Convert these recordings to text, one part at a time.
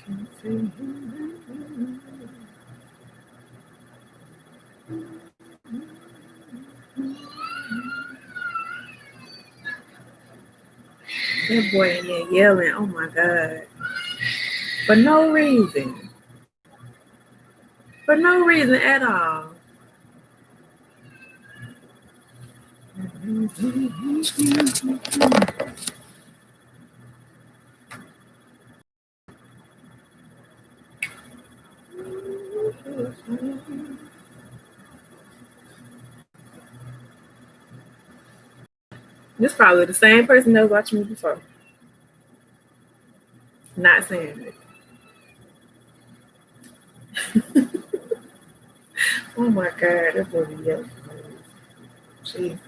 That boy in there yelling, oh my God. For no reason. For no reason at all. This is probably the same person that was watching me before. Not saying it. Oh my God, that boy be yelling. Jeez.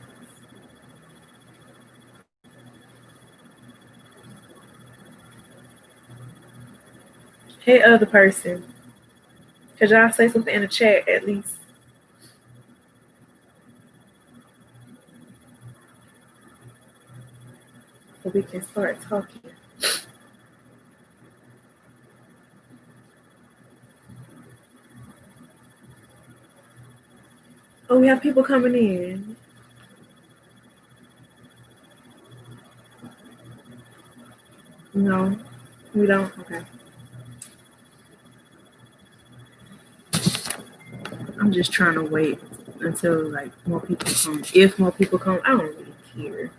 Hey, other person. Could y'all say something in the chat at least? So we can start talking. Oh, we have people coming in. No, we don't. Okay. I'm just trying to wait until like more people come. If more people come, I don't really care.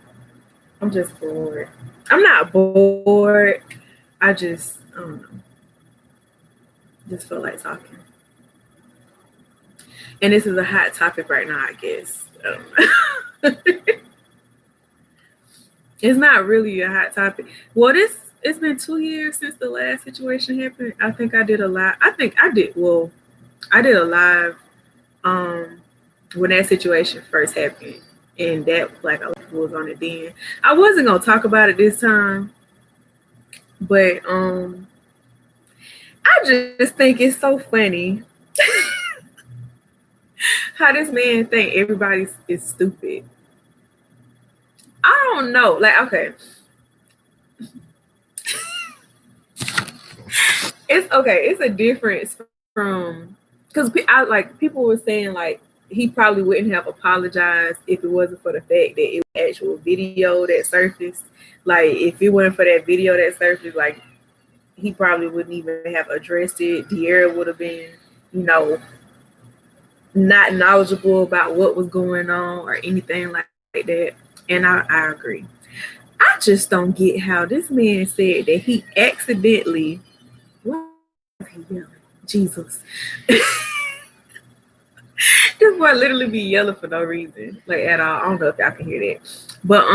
I'm just bored. I'm not bored. I don't know. Just feel like talking. And this is a hot topic right now, I guess. It's not really a hot topic. Well, it's been 2 years since the last situation happened. I think I did a live. I did a live when that situation first happened, and that like a lot of people was on it then. I wasn't gonna talk about it this time, but I just think it's so funny how this man think everybody is stupid. I don't know. Like, okay. It's a difference from, because I like people were saying like he probably wouldn't have apologized if it wasn't for the fact that it was actual video that surfaced. Like if it wasn't for that video that surfaced, like he probably wouldn't even have addressed it. De'Ara would have been, not knowledgeable about what was going on or anything like that. And I agree. I just don't get how this man said that he accidentally. Jesus. This boy literally be yelling for no reason, like at all. I don't know if y'all can hear that, but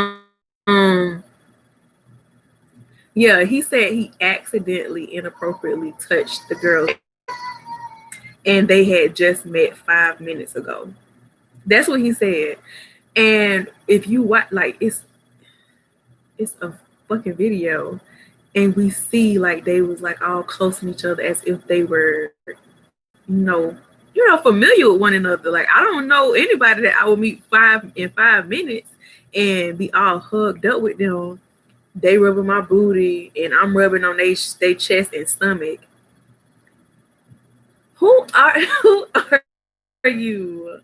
yeah, he said he accidentally inappropriately touched the girl, and they had just met 5 minutes ago. That's what he said. And if you watch, like it's a fucking video, and we see like they was like all close to each other as if they were, familiar with one another. Like I don't know anybody that I will meet in 5 minutes and be all hugged up with them. They rubbing my booty and I'm rubbing on their chest and stomach. Who are you?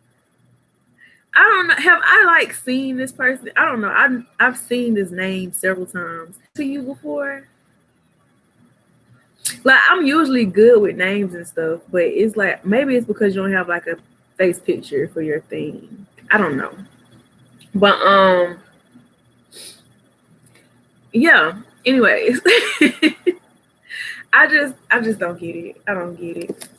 I don't know. Have I like seen this person? I don't know. I've seen this name several times. To you before? Like I'm usually good with names and stuff, but it's like maybe it's because you don't have like a face picture for your thing. I don't know. But yeah. Anyways. I just don't get it. I don't get it.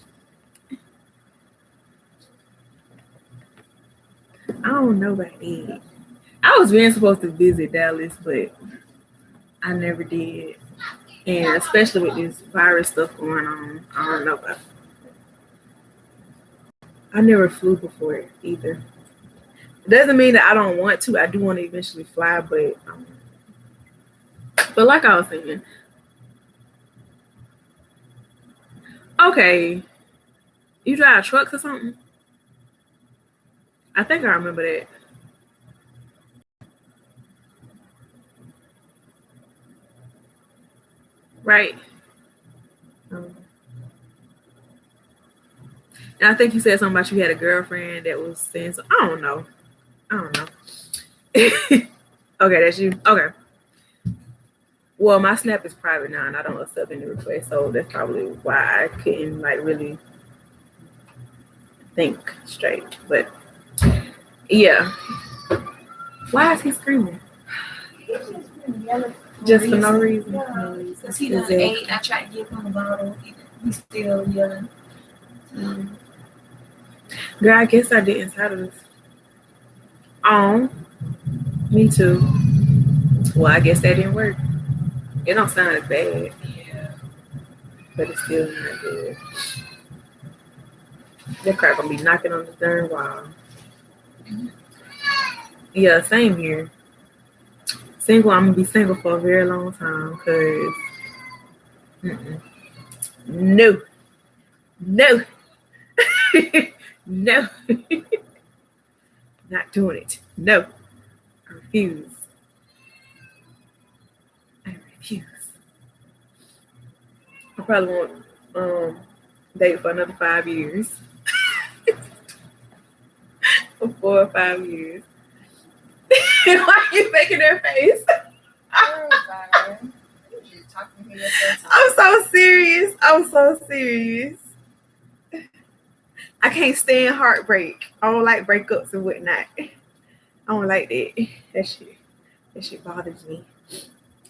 I don't know about it. I was really supposed to visit Dallas, but I never did. And especially with this virus stuff going on, I don't know about it. I never flew before either. It doesn't mean that I don't want to. I do want to eventually fly, but like I was saying, okay, you drive trucks or something? I think I remember that. Right. And I think you said something about you had a girlfriend that was saying so. I don't know. Okay, that's you. Okay. Well, my Snap is private now, and I don't accept any requests, so that's probably why I couldn't like really think straight. But yeah, why is he screaming? He's just yelling just for no reason. Yeah, because he done ate. I tried to give him a bottle. He's still yelling. Girl, I guess I didn't title this. Me too. Well, I guess that didn't work. It don't sound as bad. Yeah. But it's still not good. That crap gonna be knocking on the darn wall. Yeah, same here. Single, I'm gonna be single for a very long time because no. No. Not doing it. No. I refuse. I probably won't date for another 5 years. For 4 or 5 years. Why are you making that face? I'm so serious. I can't stand heartbreak. I don't like breakups and whatnot. I don't like that. That shit bothers me.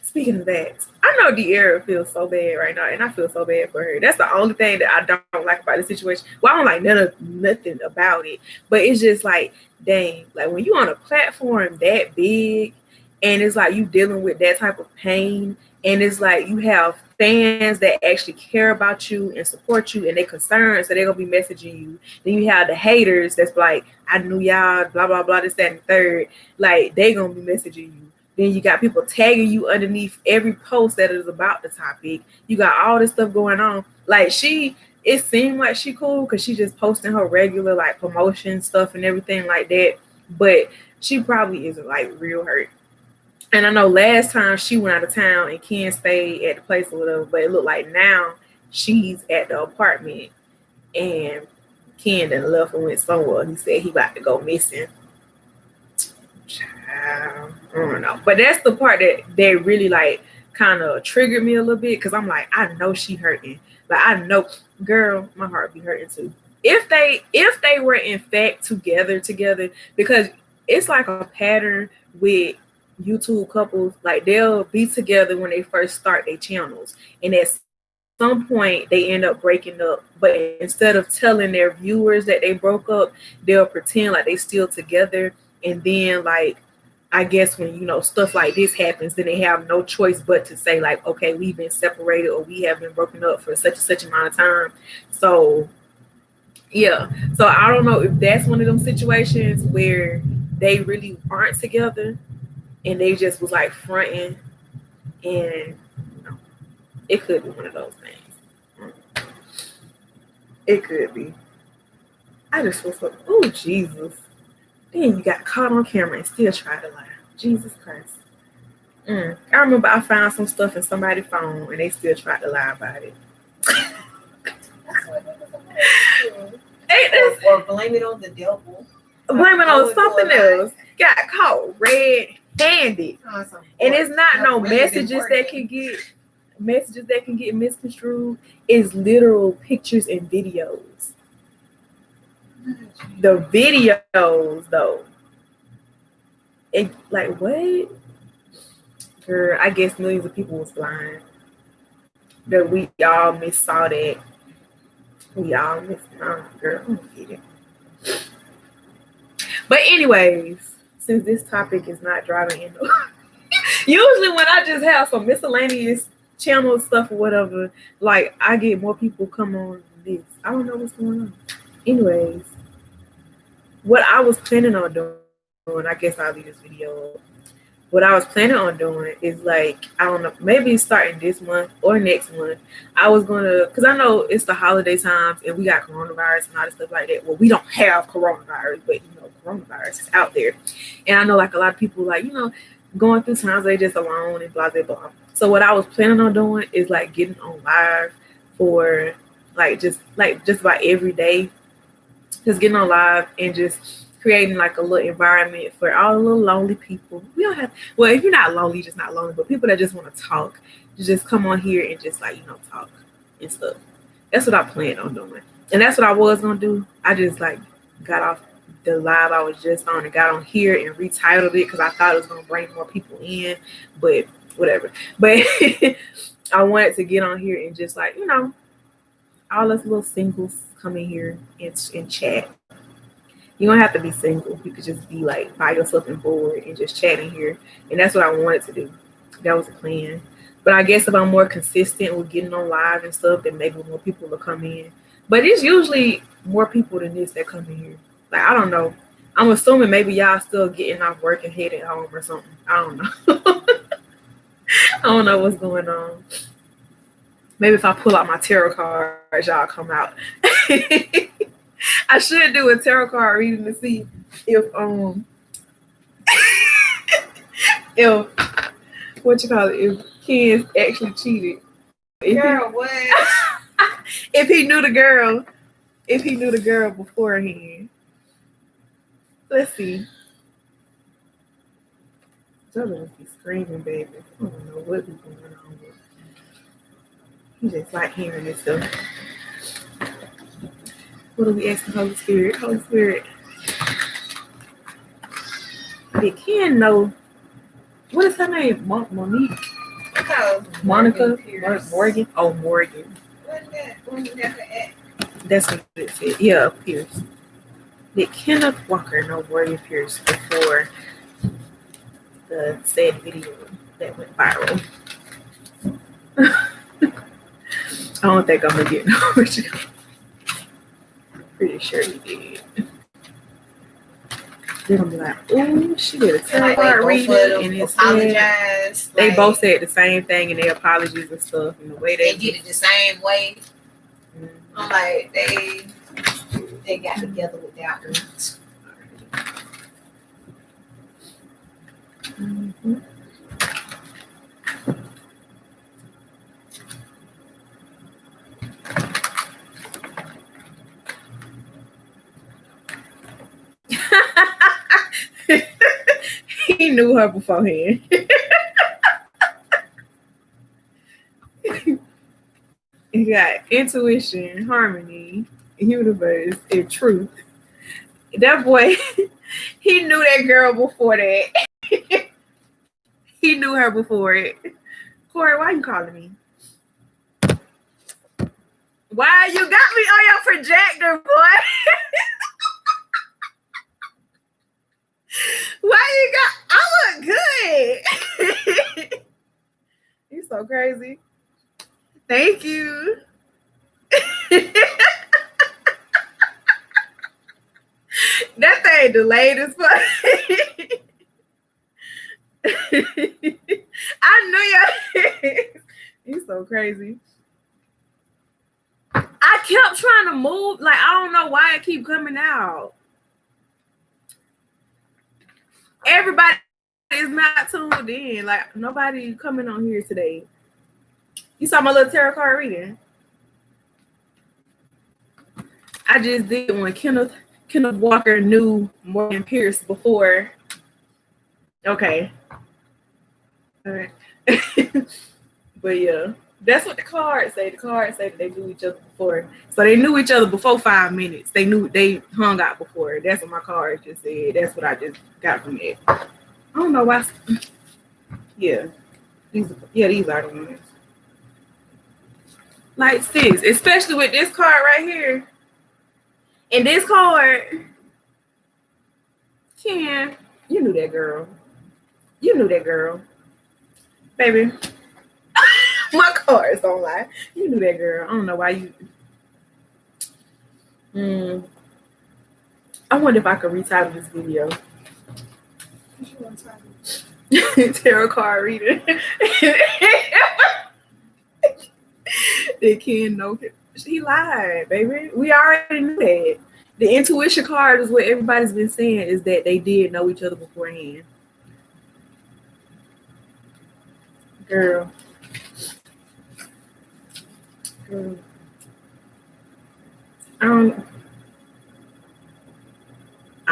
Speaking of that, I know De'Ara feels so bad right now, and I feel so bad for her. That's the only thing that I don't like about the situation. Well, I don't like nothing about it, but it's just like, dang, like when you on a platform that big, and it's like you dealing with that type of pain, and it's like you have fans that actually care about you and support you, and they're concerned, so they're gonna be messaging you. Then you have the haters that's like, I knew y'all, blah blah blah, this, that, and third. Like they gonna be messaging you. Then you got people tagging you underneath every post that is about the topic. You got all this stuff going on. Like it seemed like she cool because she just posting her regular like promotion stuff and everything like that. But she probably isn't like real hurt. And I know last time she went out of town and Ken stayed at the place or whatever, but it looked like now she's at the apartment and Ken done left and went somewhere. He said he about to go missing. I don't know, but that's the part that really like kind of triggered me a little bit because I'm like, I know she hurting. Like I know, girl, my heart be hurting too. If they were in fact together, because it's like a pattern with YouTube couples, like they'll be together when they first start their channels, and at some point they end up breaking up. But instead of telling their viewers that they broke up, they'll pretend like they still together, and then like, I guess when, stuff like this happens, then they have no choice but to say like, okay, we've been separated or we have been broken up for such and such amount of time. So, yeah. So I don't know if that's one of them situations where they really aren't together and they just was like fronting, and it could be one of those things. It could be. I just feel so, oh, Jesus. Then you got caught on camera and still tried to lie. Jesus Christ. I remember I found some stuff in somebody's phone and they still tried to lie about it. Or blame it on the devil. Blame it on something else. Got caught red-handed. Awesome. And it's not no messages that can get misconstrued. It's literal pictures and videos. The videos though, it like what? Girl, I guess millions of people was blind. That we all saw that. We all missed girl. I don't get it. But anyways, since this topic is not driving in, usually when I just have some miscellaneous channel stuff or whatever, like I get more people come on this. I don't know what's going on. Anyways, what I was planning on doing, I guess I'll leave this video up. What I was planning on doing is like, I don't know, maybe starting this month or next month, I was gonna, because I know it's the holiday times and we got coronavirus and all this stuff like that. Well, we don't have coronavirus, but coronavirus is out there. And I know like a lot of people like, going through times they just alone and blah, blah, blah. So what I was planning on doing is like getting on live for like just about every day just getting on live and just creating like a little environment for all the little lonely people. We don't have, well, if you're not lonely, you're just not lonely, but people that just want to talk, you just come on here and just like, talk and stuff. That's what I plan on doing. And that's what I was going to do. I just like got off the live I was just on and got on here and retitled it because I thought it was going to bring more people in, but whatever. But I wanted to get on here and just like, all us little singles come in here and chat. You don't have to be single. You could just be like by yourself and bored and just chatting here. And that's what I wanted to do. That was the plan. But I guess if I'm more consistent with getting on live and stuff, then maybe more people will come in. But it's usually more people than this that come in here. Like, I don't know. I'm assuming maybe y'all still getting off work and heading home or something. I don't know. I don't know what's going on. Maybe if I pull out my tarot cards, y'all come out. I should do a tarot card reading to see if if if Ken's actually cheated. Girl, what? If he knew the girl beforehand. Let's see. Jordan must be screaming, baby. I don't know what is going on with. He just like hearing this stuff. What do we ask the Holy Spirit? Holy Spirit, did Ken know? What is her name? Monique? Monica? Morgan? Oh, Morgan. That's what it said. Yeah, Pierce. Did Kenneth Walker know Morgan Pierce before the said video that went viral? I don't think I'm gonna get no original. Pretty sure he did. They're gonna be like, "Oh, she did a tarot card reading," and it said they both said the same thing in their apologies and stuff, and the way they did it the same way. Mm-hmm. I'm like, they got together with their roots. Mm-hmm. He knew her beforehand. You got intuition, harmony, universe, and truth. That boy, he knew that girl before that. He knew her before it. Corey, why you calling me? Why you got me on your projector, boy? Why you got? I look good. You so crazy. Thank you. That thing delayed as fuck. I knew you so crazy. I kept trying to move. Like, I don't know why it keep coming out. Everybody is not tuned in. Like, nobody coming on here today. You saw my little tarot card reading? I just did when Kenneth Walker knew Morgan Pierce before. Okay. All right. But yeah, that's what the cards say. The cards say that they knew each other before. So they knew each other before 5 minutes. They knew they hung out before. That's what my card just said. That's what I just got from it. I don't know why. Yeah. These are the ones. Like, sis, especially with this card right here. And this card, Ken, you knew that girl. Baby. My cards don't lie. You knew that girl. I don't know why you. I wonder if I could retitle this video. Tarot card reader. They can't know. She lied, baby. We already knew that. The intuition card is what everybody's been saying is that they did know each other beforehand. Girl. I don't know.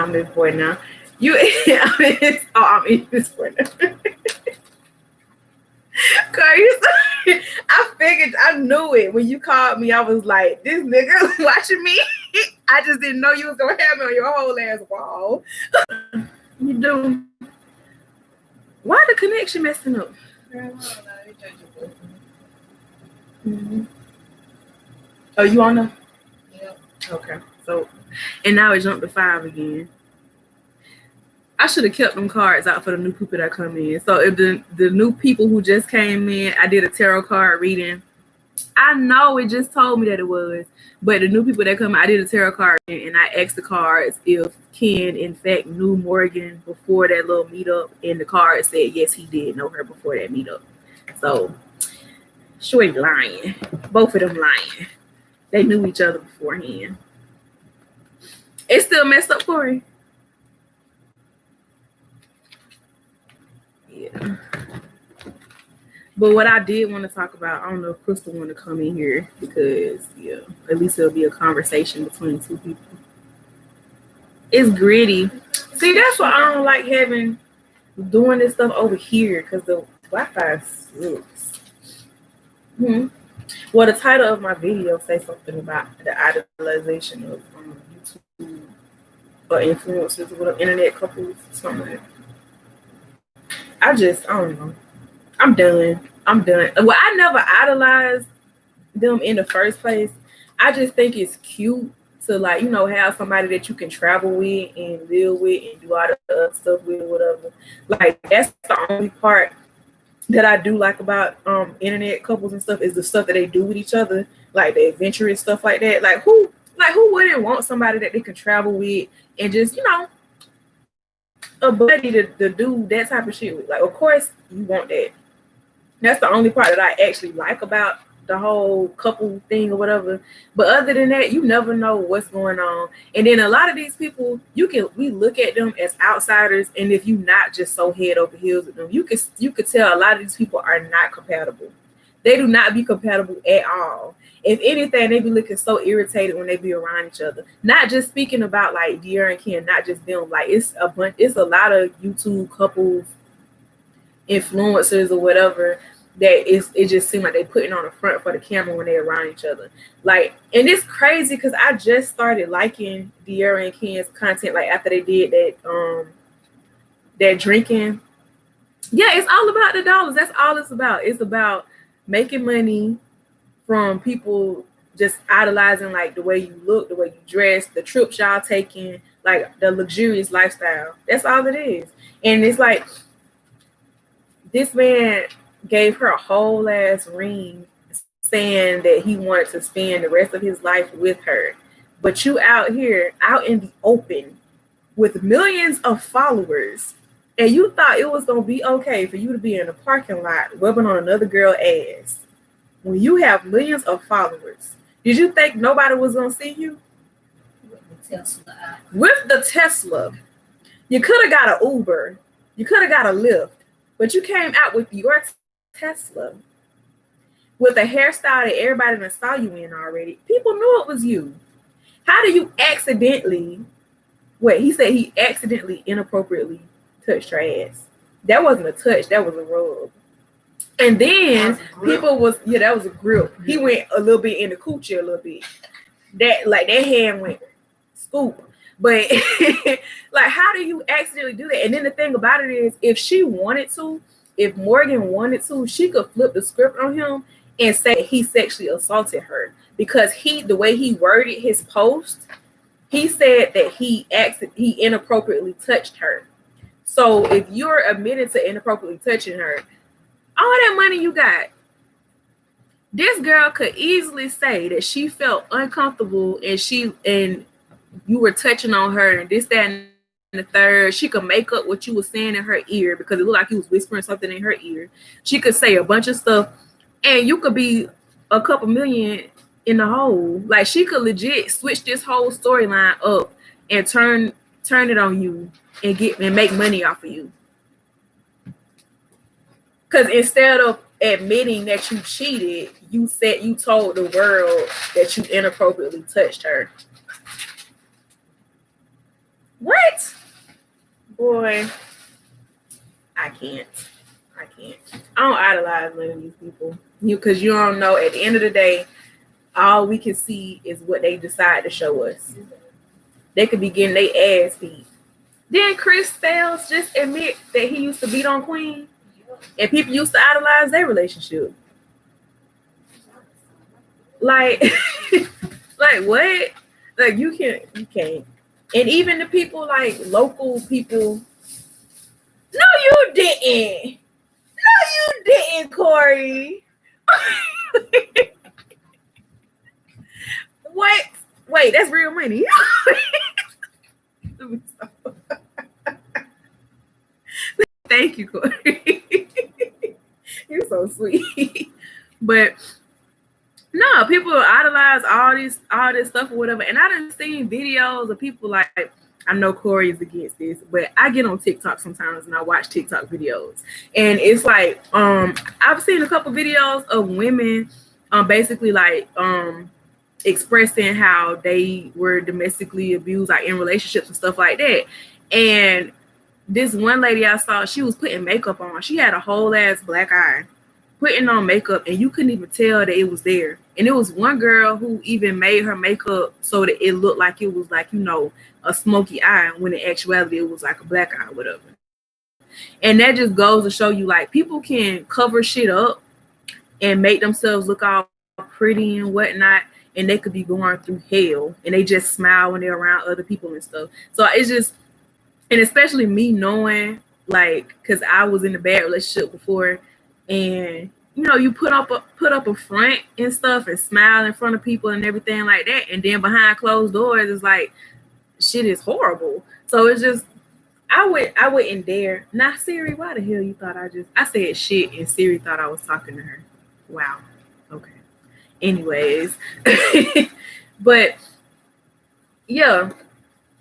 I'm this boy now. I'm in this boy now. I figured, I knew it. When you called me, I was like, this nigga watching me. I just didn't know you was going to have me on your whole ass wall. You do. Why the connection messing up? Mm-hmm. Oh, you on there? Yep. Okay. So, and now it jumped to 5 again. I should have kept them cards out for the new people that come in. So if the new people who just came in, I did a tarot card reading. I know it just told me that it was, but the new people that come, I did a tarot card and I asked the cards if Ken in fact knew Morgan before that little meetup, and the card said yes, he did know her before that meetup. So she ain't lying. Both of them lying. They knew each other beforehand. It's still messed up for him. Yeah. But what I did want to talk about, I don't know if Crystal want to come in here because, yeah, at least it'll be a conversation between two people. It's gritty. See, that's why I don't like doing this stuff over here because the Wi-Fi sucks. Well, the title of my video says something about the idolization of YouTube or influencers or internet couples, something like that. I don't know. I'm done. Well, I never idolized them in the first place. I just think it's cute to, like, you know, have somebody that you can travel with and live with and do all the other stuff with or whatever. Like, that's the only part that I do like about internet couples and stuff is the stuff that they do with each other, like the adventurous stuff like that. Like who wouldn't want somebody that they can travel with and just, you know, a buddy to do that type of shit with? Like, of course you want that. That's the only part that I actually like about the whole couple thing or whatever. But other than that, you never know what's going on. And then a lot of these people, we look at them as outsiders, and if you're not just so head over heels with them, you could tell a lot of these people are not compatible. They do not be compatible at all. If anything, they be looking so irritated when they be around each other. Not just speaking about like De'Ara and Ken, not just them. Like it's a lot of YouTube couples, influencers or whatever, that it just seems like they putting on the front for the camera when they're around each other. Like, and it's crazy because I just started liking De'Ara and Ken's content like after they did that drinking. Yeah, it's all about the dollars. That's all it's about. It's about making money from people just idolizing like the way you look, the way you dress, the trips y'all taking, like the luxurious lifestyle. That's all it is. And it's like this man gave her a whole ass ring saying that he wanted to spend the rest of his life with her. But you out here, out in the open with millions of followers, and you thought it was going to be okay for you to be in a parking lot rubbing on another girl's ass. When you have millions of followers, did you think nobody was going to see you? With the Tesla. You could have got an Uber. You could have got a Lyft. But you came out with your Tesla with a hairstyle that everybody done saw you in already. People knew it was you. How do you accidentally, he said he accidentally inappropriately touched her ass. That wasn't a touch, that was a rub. And then that was a grip. He went a little bit in the coochie a little bit. That hand went scoop. But like, how do you accidentally do that? And then the thing about it is, if Morgan wanted to, she could flip the script on him and say he sexually assaulted her, because the way he worded his post, he said that he inappropriately touched her. So if you're admitted to inappropriately touching her, all that money you got, this girl could easily say that she felt uncomfortable and you were touching on her and this, that, and the third. She could make up what you were saying in her ear because it looked like you was whispering something in her ear. She could say a bunch of stuff and you could be a couple million in the hole. Like, she could legit switch this whole storyline up and turn it on you and make money off of you. Because instead of admitting that you cheated, you told the world that you inappropriately touched her. What? Boy, I can't. I don't idolize none of these people. Because you don't know, at the end of the day, all we can see is what they decide to show us. They could be getting their ass beat. Didn't Chris Styles just admit that he used to beat on Queen? And people used to idolize their relationship. Like, like what? Like you can't. And even the people like local people. No, you didn't. No, you didn't, Corey. What? Wait, that's real money. Thank you, Corey. You're so sweet. But no, people idolize all this stuff or whatever. And I done seen videos of people like, I know Corey is against this, but I get on TikTok sometimes and I watch TikTok videos. And it's like, I've seen a couple videos of women basically like expressing how they were domestically abused, like in relationships and stuff like that. And this one lady I saw, she was putting makeup on. She had a whole ass black eye, putting on makeup, and you couldn't even tell that it was there. And it was one girl who even made her makeup so that it looked like it was like, you know, a smoky eye, when in actuality it was like a black eye or whatever. And that just goes to show you, like, people can cover shit up and make themselves look all pretty and whatnot, and they could be going through hell, and they just smile when they're around other people and stuff. So it's just, and especially me knowing, like, because I was in a bad relationship before, and you know, you put up a front and stuff and smile in front of people and everything like that, and then behind closed doors it's like shit is horrible. So it's just, I wouldn't dare. Now Siri, why the hell you thought I said shit and Siri thought I was talking to her? Wow. Okay. Anyways, but yeah.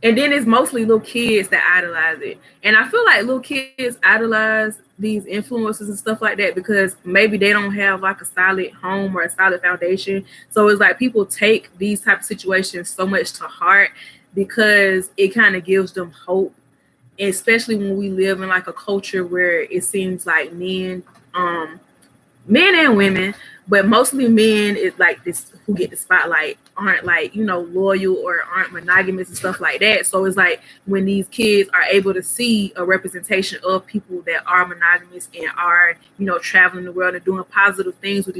And then it's mostly little kids that idolize it. And I feel like little kids idolize these influencers and stuff like that because maybe they don't have like a solid home or a solid foundation. So it's like people take these type of situations so much to heart because it kind of gives them hope. Especially when we live in like a culture where it seems like men and women, but mostly men is like this who get the spotlight aren't like, you know, loyal or aren't monogamous and stuff like that. So it's like when these kids are able to see a representation of people that are monogamous and are, you know, traveling the world and doing positive things with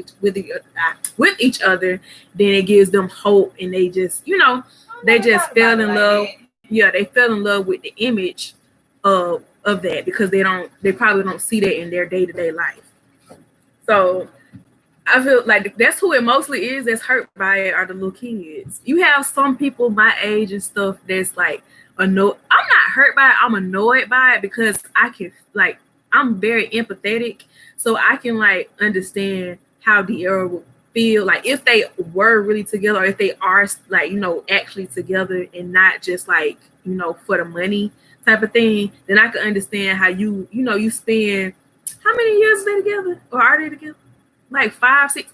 each other, then it gives them hope, and they just, you know, they just fell in love. Yeah, they fell in love with the image of that because they probably don't see that in their day-to-day life. So I feel like that's who it mostly is that's hurt by it, are the little kids. You have some people my age and stuff that's like annoyed. I'm not hurt by it. I'm annoyed by it because I can, like, I'm very empathetic. So I can like understand how the era would feel like if they were really together, or if they are like, you know, actually together and not just like, you know, for the money type of thing. Then I can understand how you know, you spend, how many years are they together, or are they together? Like 5, 6.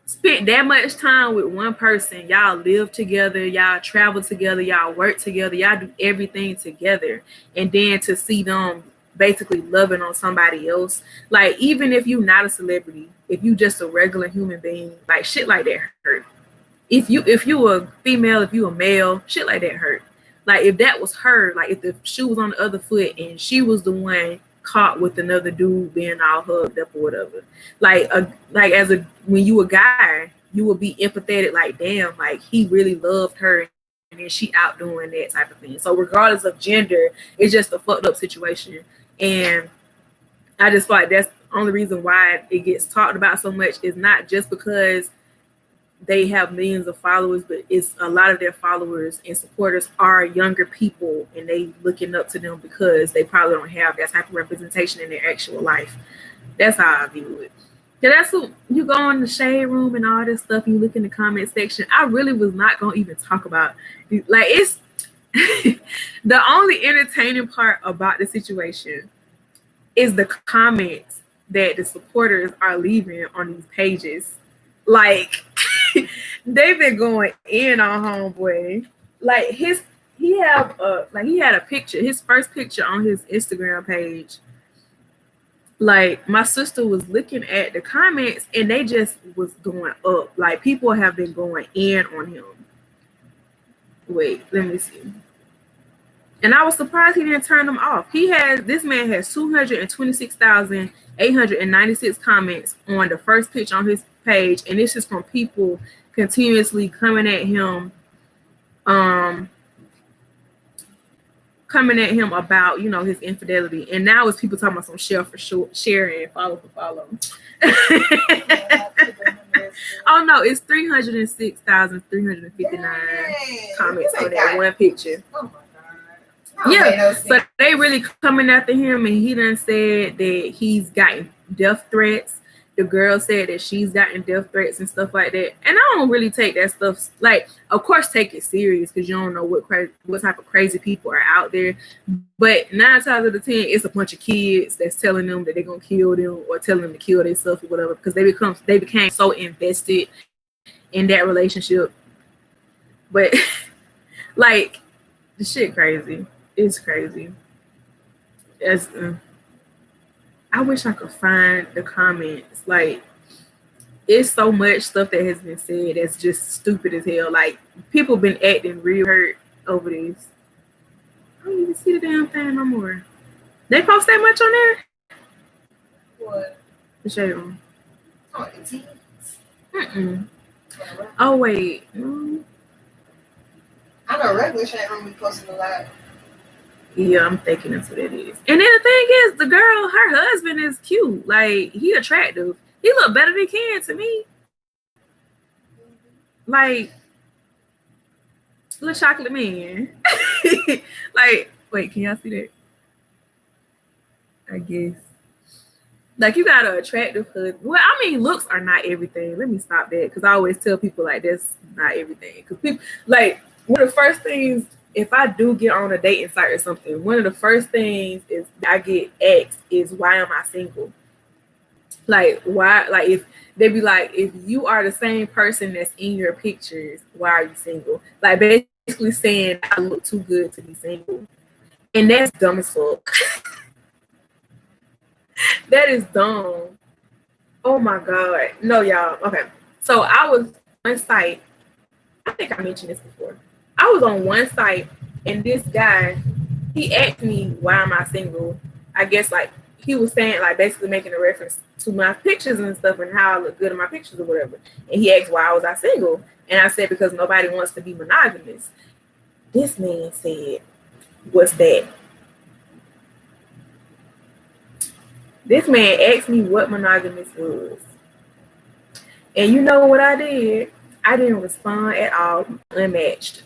Spent that much time with one person. Y'all live together, y'all travel together, y'all work together, y'all do everything together. And then to see them basically loving on somebody else, like, even if you're not a celebrity, if you just a regular human being, like, shit like that hurt. If you a female, if you a male, shit like that hurt. Like, if that was her, like if the shoe was on the other foot and she was the one caught with another dude being all hugged up or whatever, like when you a guy, you would be empathetic, like, damn, like he really loved her and then she out doing that type of thing. So regardless of gender, it's just a fucked up situation. And I just feel like that's the only reason why it gets talked about so much, is not just because they have millions of followers, but it's a lot of their followers and supporters are younger people, and they looking up to them because they probably don't have that type of representation in their actual life. That's how I view it. Yeah, that's what you go in the shade room and all this stuff. You look in the comment section. I really was not gonna even talk about, like, it's the only entertaining part about the situation is the comments that the supporters are leaving on these pages. Like, they've been going in on homeboy. Like, he had a picture, his first picture on his Instagram page. Like, my sister was looking at the comments and they just was going up. Like, people have been going in on him. Wait, let me see. And I was surprised he didn't turn them off. This man has 226,896 comments on the first picture on his page, and this is from people continuously coming at him about, you know, his infidelity. And now it's people talking about some share for share and follow for follow. Oh no, it's 306,359 comments on that one picture. Oh my God. Yeah, so they really coming after him, and he done said that he's gotten death threats. The girl said that she's gotten death threats and stuff like that. And I don't really take that stuff, like, of course, take it serious because you don't know what type of crazy people are out there. But 9 times out of 10, it's a bunch of kids that's telling them that they're gonna kill them or telling them to kill themselves or whatever, because they became so invested in that relationship. But like, the shit crazy. It's crazy. I wish I could find the comments. Like, it's so much stuff that has been said that's just stupid as hell. Like, people been acting real hurt over this. I don't even see the damn thing no more. They post that much on there? What? The shade room. Oh, the teens. Oh wait. I know regular shade room be posting a lot. Yeah, I'm thinking that's what it is. And then the thing is, the girl, her husband is cute. Like, he attractive. He look better than Ken to me. Like, little chocolate man. Like, wait, can y'all see that? I guess. Like, you got an attractive husband. Well, I mean, looks are not everything. Let me stop that, because I always tell people, like, that's not everything. Because people, like, one of the first things, if I do get on a dating site or something, one of the first things is I get asked is, why am I single? Like, why? Like, if they be like, if you are the same person that's in your pictures, why are you single? Like, basically saying I look too good to be single. And that's dumb as fuck. That is dumb. Oh my God. No, y'all. Okay. So I was on site. I think I mentioned this before. I was on one site, and this guy, he asked me, why am I single? I guess, like, he was saying, like, basically making a reference to my pictures and stuff and how I look good in my pictures or whatever. And he asked, why was I single? And I said, because nobody wants to be monogamous. This man said, what's that? This man asked me what monogamous was. And you know what I did? I didn't respond at all, unmatched.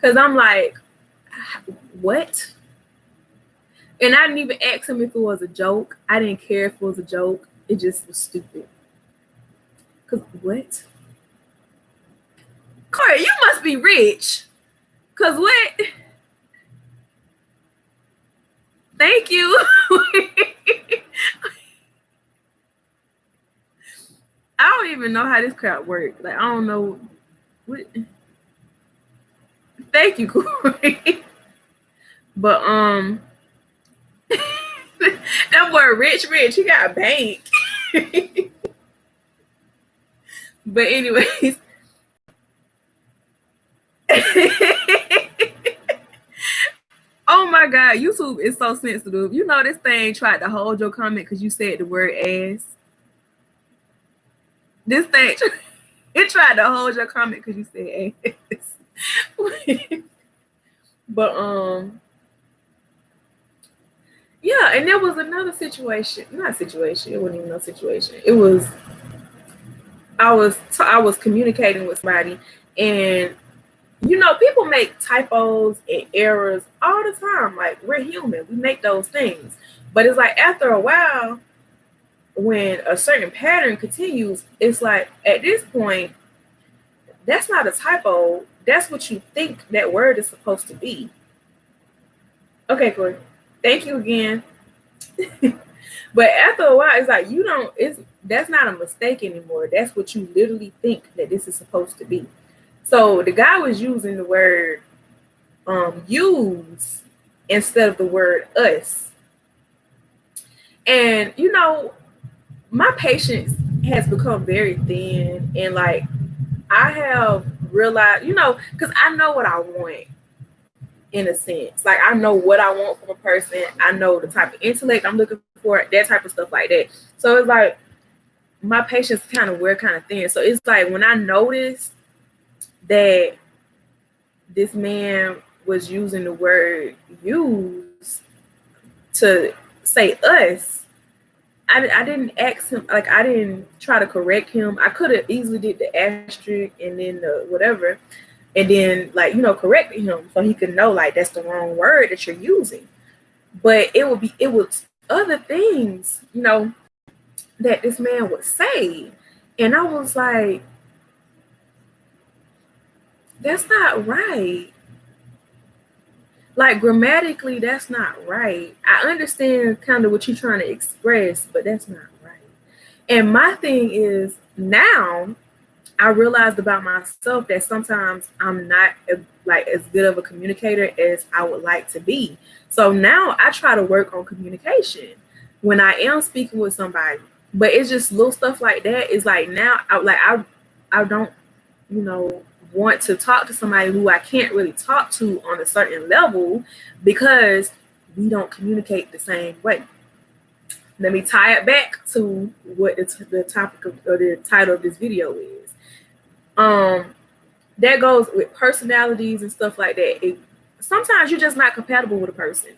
Because I'm like, what? And I didn't even ask him if it was a joke. I didn't care if it was a joke. It just was stupid. Because what? Corey, you must be rich. Because what? Thank you. I don't even know how this crap works. Like, I don't know. What? Thank you, Corey. But that boy rich. He got a bank. But anyways. Oh my God, YouTube is so sensitive. You know, this thing tried to hold your comment because you said the word ass. This thing, it tried to hold your comment because you said ass. But yeah, and there was another situation. Not situation. It wasn't even no situation. It was I was communicating with somebody, and you know, people make typos and errors all the time. Like, we're human. We make those things. But it's like, after a while, when a certain pattern continues, it's like, at this point, that's not a typo. That's what you think that word is supposed to be. Okay, Corey. Thank you again. But after a while, it's like, that's not a mistake anymore. That's what you literally think that this is supposed to be. So the guy was using the word use instead of the word us. And you know, my patience has become very thin, and like I have realized, you know, because I know what I want in a sense. Like I know what I want from a person. I know the type of intellect I'm looking for, that type of stuff like that. So it's like my patience kind of wear kind of thin. So it's like when I noticed that this man was using the word use to say us, I didn't ask him, like I didn't try to correct him. I could have easily did the asterisk and then the whatever, and then like, you know, corrected him so he could know like that's the wrong word that you're using. But it was other things, you know, that this man would say. And I was like, that's not right. Like grammatically, that's not right. I understand kind of what you're trying to express, but that's not right. And my thing is now I realized about myself that sometimes I'm not like as good of a communicator as I would like to be. So now I try to work on communication when I am speaking with somebody. But it's just little stuff like that. It's like now I don't, you know, want to talk to somebody who I can't really talk to on a certain level because we don't communicate the same way. Let me tie it back to what the topic of, or the title of this video is. That goes with personalities and stuff like that. Sometimes you're just not compatible with a person.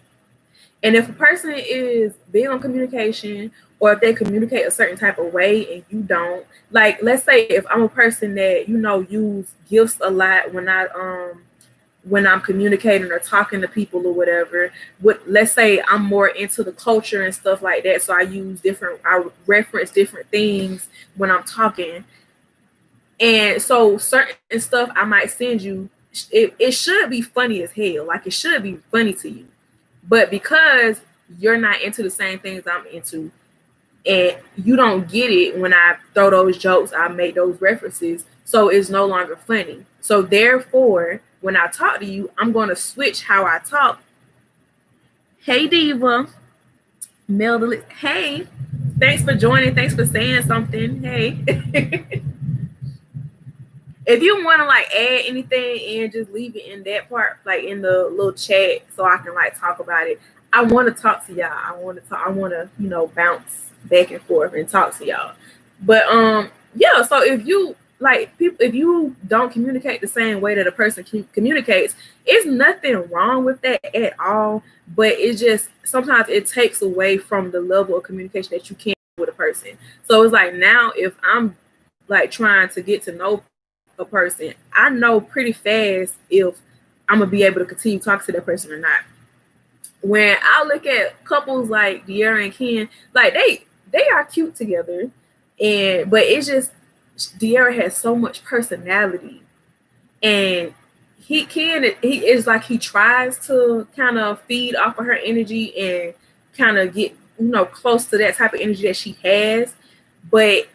And if a person is big on communication, or if they communicate a certain type of way and you don't, like let's say if I'm a person that, you know, use gifts a lot when I'm communicating or talking to people or whatever, let's say I'm more into the culture and stuff like that, so I reference different things when I'm talking. And so certain stuff I might send you, it should be funny as hell, like it should be funny to you. But because you're not into the same things I'm into, and you don't get it when I throw those jokes, I make those references, so it's no longer funny. So therefore, when I talk to you, I'm going to switch how I talk. Hey, Diva. Melda, hey. Thanks for joining. Thanks for saying something. Hey. If you want to like add anything and just leave it in that part, like in the little chat, so I can like talk about it. I want to talk to y'all. I want to, you know, bounce back and forth and talk to y'all. But yeah, so if you like people, if you don't communicate the same way that a person communicates, it's nothing wrong with that at all. But it just sometimes it takes away from the level of communication that you can with a person. So it's like now if I'm like trying to get to know a person, I know pretty fast if I'm gonna be able to continue talking to that person or not. When I look at couples like De'Ara and Ken, like they are cute together, but it's just De'Ara has so much personality, and he is like he tries to kind of feed off of her energy and kind of get, you know, close to that type of energy that she has, but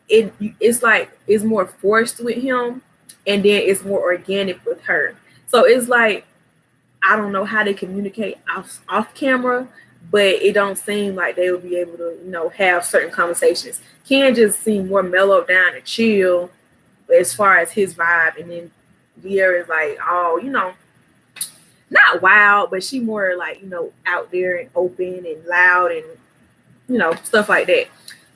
it's like it's more forced with him, and then it's more organic with her. So it's like I don't know how they communicate off camera, but it don't seem like they will be able to, you know, have certain conversations. Ken just seem more mellowed down and chill as far as his vibe, and then De'Ara is like, oh, you know, not wild, but she more like, you know, out there and open and loud and, you know, stuff like that.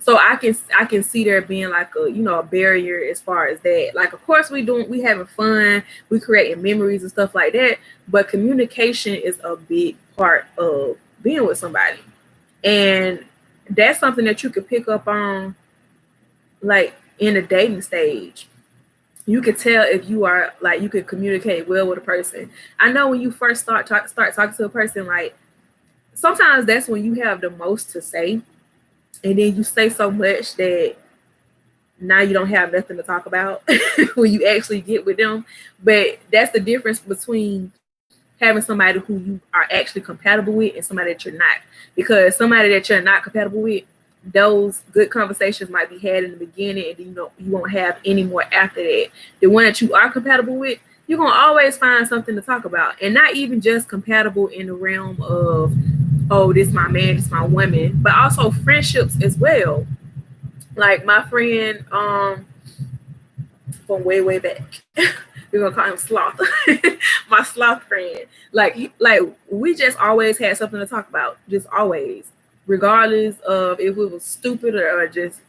So I can see there being like a, you know, a barrier as far as that. Like, of course we having fun, we creating memories and stuff like that, but communication is a big part of being with somebody. And that's something that you could pick up on like in a dating stage. You could tell if you are like, you could communicate well with a person. I know when you first start talking to a person, like sometimes that's when you have the most to say. And then you say so much that now you don't have nothing to talk about when you actually get with them. But that's the difference between having somebody who you are actually compatible with and somebody that you're not. Because somebody that you're not compatible with, those good conversations might be had in the beginning, and you know you won't have any more after that. The one that you are compatible with, you're gonna always find something to talk about, and not even just compatible in the realm of, oh, this my man, this my woman, but also friendships as well. Like my friend, from way back, we're gonna call him Sloth, my sloth friend. Like we just always had something to talk about, just always, regardless of if it was stupid or just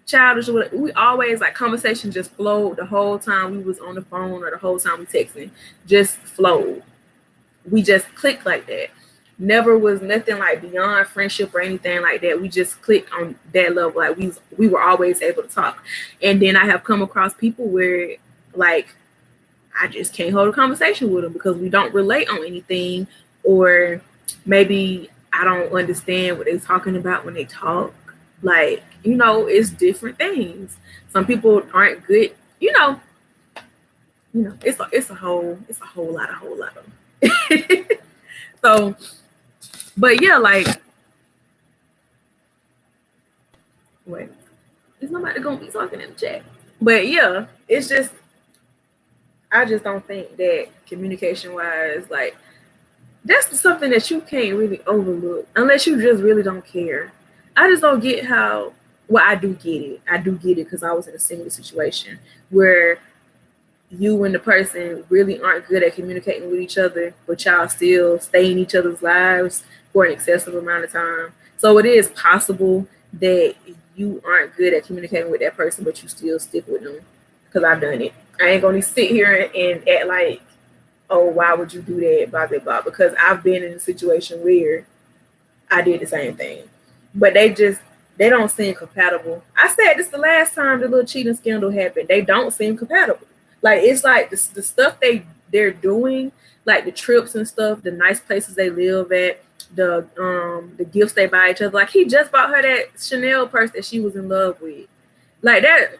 childish or whatever. We always, like, conversation just flowed the whole time we was on the phone or the whole time we texting, just flowed. We just clicked like that. Never was nothing like beyond friendship or anything like that. We just clicked on that level. Like we were always able to talk. And then I have come across people where, like, I just can't hold a conversation with them because we don't relate on anything, or maybe I don't understand what they're talking about when they talk. Like, it's different things. Some people aren't good, it's a whole lot of so, but yeah, like, wait, is nobody gonna be talking in the chat? But yeah, it's just, I just don't think that communication wise, like, that's something that you can't really overlook unless you just really don't care. I just don't get how, well, I do get it. I do get it because I was in a similar situation where you and the person really aren't good at communicating with each other, but y'all still stay in each other's lives for an excessive amount of time. So it is possible that you aren't good at communicating with that person, but you still stick with them. Because I've done it. I ain't going to sit here and act like, oh, why would you do that, blah, blah, blah. Because I've been in a situation where I did the same thing. But they don't seem compatible. I said this the last time the little cheating scandal happened. They don't seem compatible. Like, it's like the stuff they're doing, like the trips and stuff, the nice places they live at, the gifts they buy each other. Like, he just bought her that Chanel purse that she was in love with. Like that.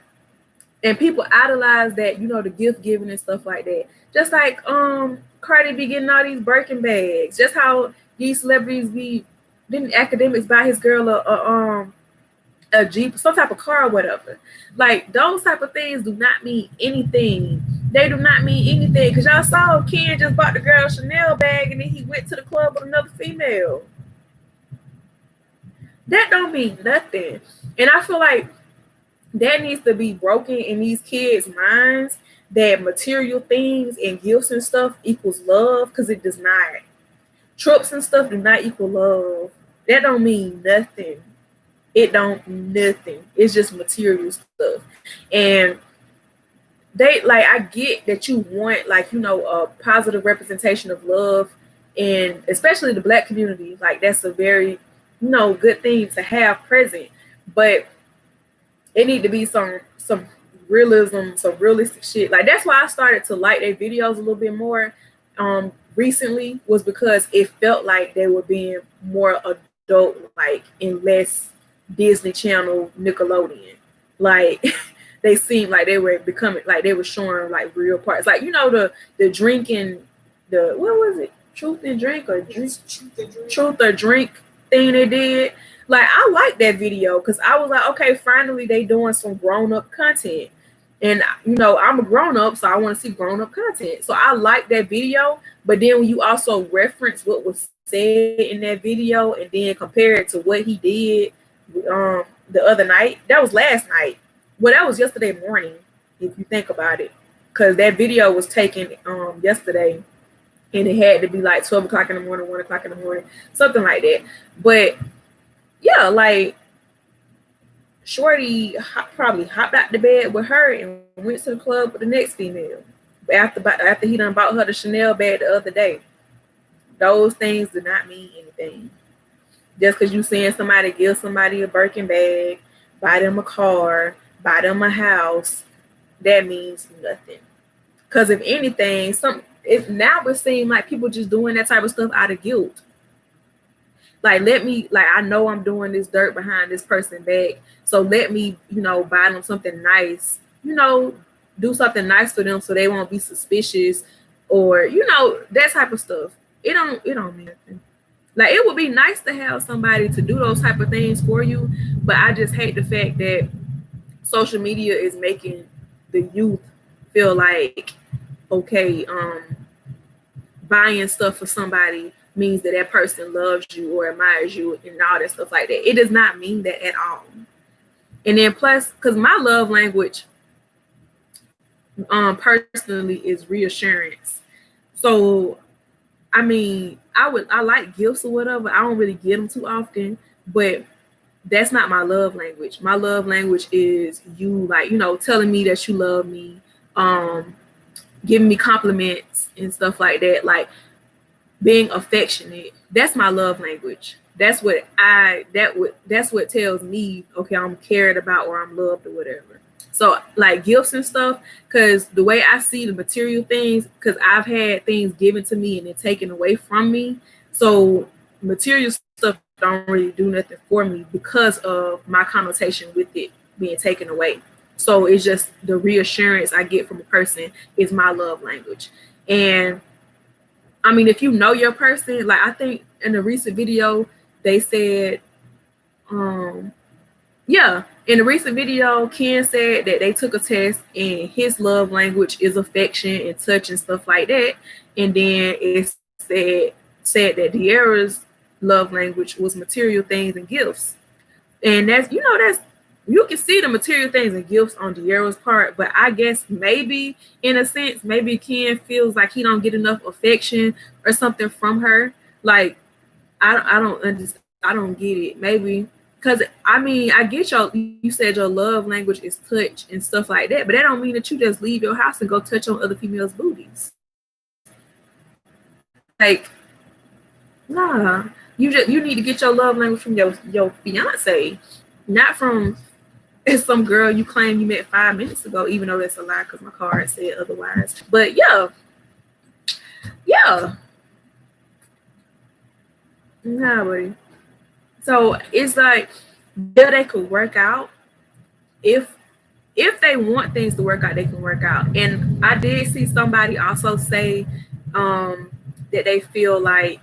And people idolize that, the gift giving and stuff like that. Just like Cardi be getting all these Birkin bags. Just how these celebrities didn't academics buy his girl a Jeep, some type of car or whatever. Like, those type of things do not mean anything. They do not mean anything. Because y'all saw Ken just bought the girl Chanel bag and then he went to the club with another female. That don't mean nothing. And I feel like that needs to be broken in these kids' minds, that material things and gifts and stuff equals love, because it does not. Trips and stuff do not equal love. That don't mean nothing. It don't nothing. It's just material stuff. And I get that you want, like, a positive representation of love, and especially the Black community. Like, that's a very, good thing to have present. But it need to be some realism, some realistic shit. Like, that's why I started to like their videos a little bit more recently, was because it felt like they were being more adult, like, and less Disney Channel, Nickelodeon. Like, they seemed like they were becoming, like, they were showing, like, real parts. Like, the drinking, what was it? Truth and Drink or Truth or Drink thing they did. Like, I like that video because I was like, okay, finally they doing some grown-up content. And, I'm a grown-up, so I want to see grown-up content. So I like that video. But then when you also reference what was said in that video and then compare it to what he did the other night, that was last night. Well, that was yesterday morning, if you think about it. Because that video was taken yesterday. And it had to be like 12 o'clock in the morning, 1 o'clock in the morning, something like that. But yeah, like, Shorty probably hopped out the bed with her and went to the club with the next female after he done bought her the Chanel bag the other day. Those things do not mean anything. Just because you seeing somebody give somebody a Birkin bag, buy them a car, buy them a house, that means nothing. Because if anything, now it seems like people just doing that type of stuff out of guilt. Like, I know I'm doing this dirt behind this person back, so let me, buy them something nice, do something nice for them so they won't be suspicious, or, that type of stuff. It don't mean nothing. Like, it would be nice to have somebody to do those type of things for you, but I just hate the fact that social media is making the youth feel like, okay, buying stuff for somebody means that person loves you or admires you and all that stuff like that. It does not mean that at all. And then plus, because my love language personally is reassurance. So I mean, I like gifts or whatever. I don't really get them too often, but that's not my love language. My love language is you, like, you know, telling me that you love me, giving me compliments and stuff like that, like being affectionate. That's my love language. That's what tells me, okay, I'm cared about or I'm loved or whatever. So like gifts and stuff, because the way I see the material things, because I've had things given to me and then taken away from me. So material stuff don't really do nothing for me because of my connotation with it being taken away. So it's just the reassurance I get from a person is my love language. And I mean, if you know your person, like I think in a recent video, they said, in the recent video, Ken said that they took a test and his love language is affection and touch and stuff like that. And then it said that De'Ara's love language was material things and gifts. And that's you can see the material things and gifts on De'Ara's part, but I guess maybe in a sense, maybe Ken feels like he don't get enough affection or something from her. Like I don't understand. I don't get it. Maybe because I mean, I get you said your love language is touch and stuff like that, but that don't mean that you just leave your house and go touch on other females' booties. Like, nah, you need to get your love language from your fiance, not from some girl you claim you met 5 minutes ago, even though that's a lie because my card said otherwise. But yeah. Nah, buddy. So it's like, yeah, they could work out. If they want things to work out, they can work out. And I did see somebody also say that they feel like